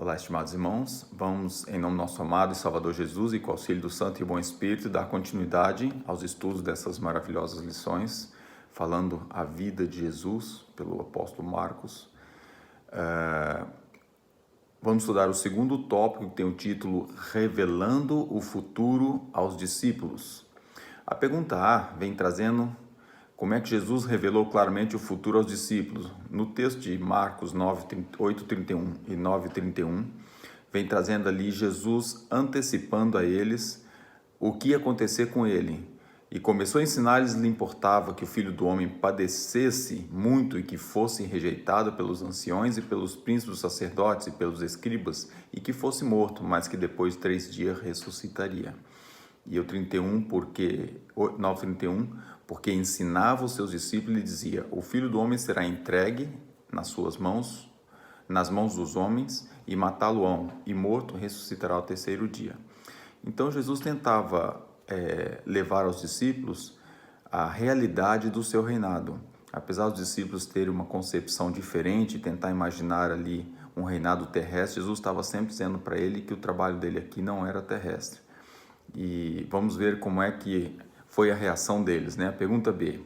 Olá, estimados irmãos, vamos, em nome do nosso amado e Salvador Jesus e com o auxílio do Santo e Bom Espírito, dar continuidade aos estudos dessas maravilhosas lições, falando a vida de Jesus pelo apóstolo Marcos. Vamos estudar o segundo tópico, que tem o título Revelando o Futuro aos Discípulos. A pergunta A vem trazendo como é que Jesus revelou claramente o futuro aos discípulos. No texto de Marcos 8:31 e 9:31, vem trazendo ali Jesus antecipando a eles o que ia acontecer com ele. E começou a ensinar-lhes que lhe importava que o Filho do Homem padecesse muito e que fosse rejeitado pelos anciões e pelos príncipes dos sacerdotes e pelos escribas, e que fosse morto, mas que depois de 3 dias ressuscitaria. E o 9:31, porque ensinava os seus discípulos e dizia: o Filho do Homem será entregue nas mãos dos homens, e matá-lo-ão, e morto ressuscitará ao 3º dia. Então Jesus tentava levar aos discípulos a realidade do seu reinado. Apesar dos discípulos terem uma concepção diferente, tentar imaginar ali um reinado terrestre, Jesus estava sempre dizendo para ele que o trabalho dele aqui não era terrestre. E vamos ver como é que foi a reação deles, né? Pergunta B.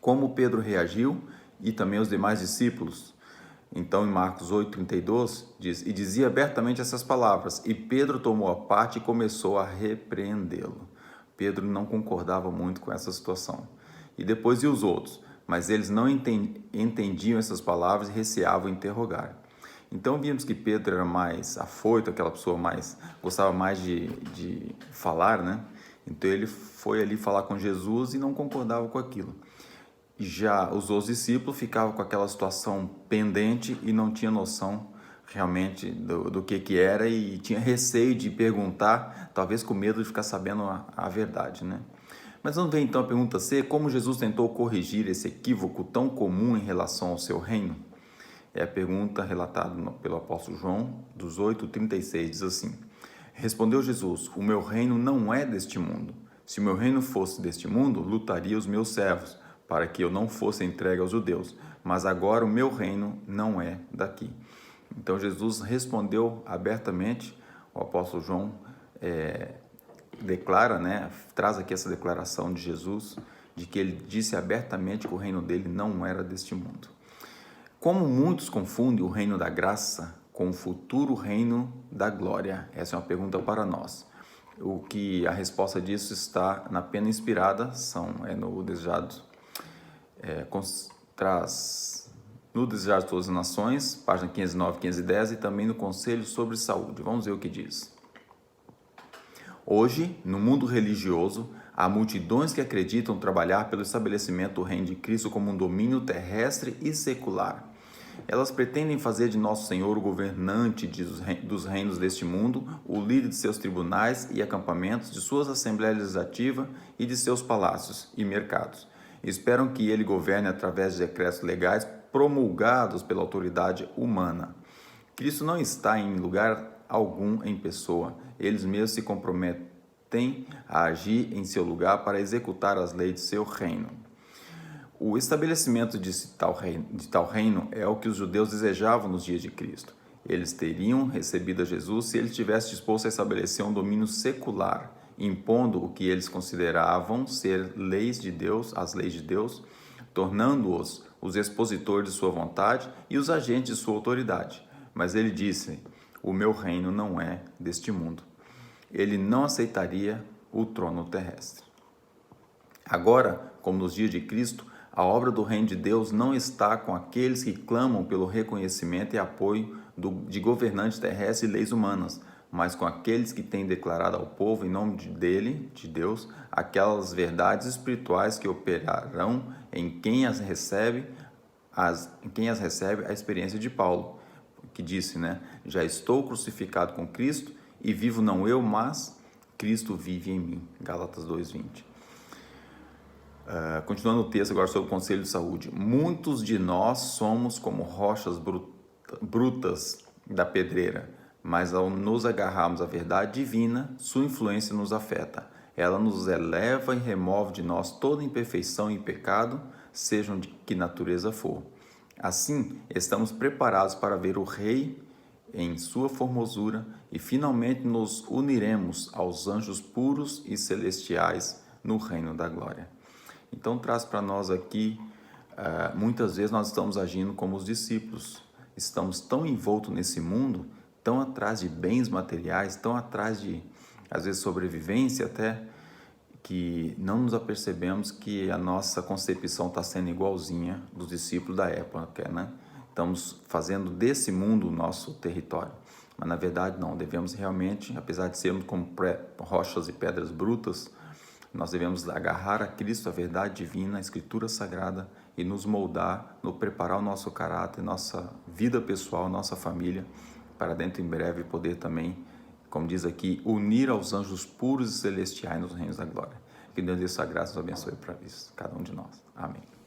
Como Pedro reagiu e também os demais discípulos? Então, em Marcos 8:32, diz: e dizia abertamente essas palavras, e Pedro tomou a parte e começou a repreendê-lo. Pedro não concordava muito com essa situação. E depois os outros, mas eles não entendiam essas palavras e receavam interrogar. Então vimos que Pedro era mais afoito, aquela pessoa gostava mais de falar, né? Então ele foi ali falar com Jesus e não concordava com aquilo. Já os outros discípulos ficavam com aquela situação pendente e não tinha noção realmente do que era, e tinha receio de perguntar, talvez com medo de ficar sabendo a verdade, né? Mas vamos ver então a pergunta C: como Jesus tentou corrigir esse equívoco tão comum em relação ao seu reino? É a pergunta relatada pelo apóstolo João, dos 8:36, diz assim: respondeu Jesus: o meu reino não é deste mundo. Se o meu reino fosse deste mundo, lutaria os meus servos, para que eu não fosse entregue aos judeus. Mas agora o meu reino não é daqui. Então Jesus respondeu abertamente. O apóstolo João declara, né, traz aqui essa declaração de Jesus, de que ele disse abertamente que o reino dele não era deste mundo. Como muitos confundem o reino da graça com o futuro reino da glória? Essa é uma pergunta para nós. O que a resposta disso está na Pena Inspirada, no Desejado, no Desejado de Todas as Nações, página 509 e 510, e também no Conselho sobre Saúde. Vamos ver o que diz. Hoje, no mundo religioso, há multidões que acreditam trabalhar pelo estabelecimento do reino de Cristo como um domínio terrestre e secular. Elas pretendem fazer de Nosso Senhor o governante dos reinos deste mundo, o líder de seus tribunais e acampamentos, de suas assembleias legislativas e de seus palácios e mercados. Esperam que ele governe através de decretos legais promulgados pela autoridade humana. Cristo não está em lugar algum em pessoa. Eles mesmos se comprometem a agir em seu lugar para executar as leis de seu reino. O estabelecimento de tal reino é o que os judeus desejavam nos dias de Cristo. Eles teriam recebido a Jesus se ele estivesse disposto a estabelecer um domínio secular, impondo o que eles consideravam ser leis de Deus, as leis de Deus, tornando-os os expositores de sua vontade e os agentes de sua autoridade. Mas ele disse: o meu reino não é deste mundo. Ele não aceitaria o trono terrestre. Agora, como nos dias de Cristo, a obra do reino de Deus não está com aqueles que clamam pelo reconhecimento e apoio de governantes terrestres e leis humanas, mas com aqueles que têm declarado ao povo, em nome dele, de Deus, aquelas verdades espirituais que operarão em quem as recebe a experiência de Paulo, que disse, né? Já estou crucificado com Cristo e vivo não eu, mas Cristo vive em mim. Gálatas 2:20. Continuando o texto agora sobre o Conselho de Saúde. Muitos de nós somos como rochas brutas da pedreira, mas ao nos agarrarmos à verdade divina, sua influência nos afeta. Ela nos eleva e remove de nós toda imperfeição e pecado, sejam de que natureza for. Assim, estamos preparados para ver o Rei em sua formosura e finalmente nos uniremos aos anjos puros e celestiais no reino da glória. Então traz para nós aqui, muitas vezes nós estamos agindo como os discípulos, estamos tão envoltos nesse mundo, tão atrás de bens materiais, tão atrás de, às vezes, sobrevivência até, que não nos apercebemos que a nossa concepção está sendo igualzinha dos discípulos da época, né? Estamos fazendo desse mundo o nosso território, mas na verdade não, devemos realmente, apesar de sermos como rochas e pedras brutas, nós devemos agarrar a Cristo, a verdade divina, a Escritura Sagrada e nos moldar, nos preparar o nosso caráter, nossa vida pessoal, nossa família, para dentro em breve poder também, como diz aqui, unir aos anjos puros e celestiais nos reinos da glória. Que Deus dê sua graça e nos abençoe para isso, cada um de nós. Amém.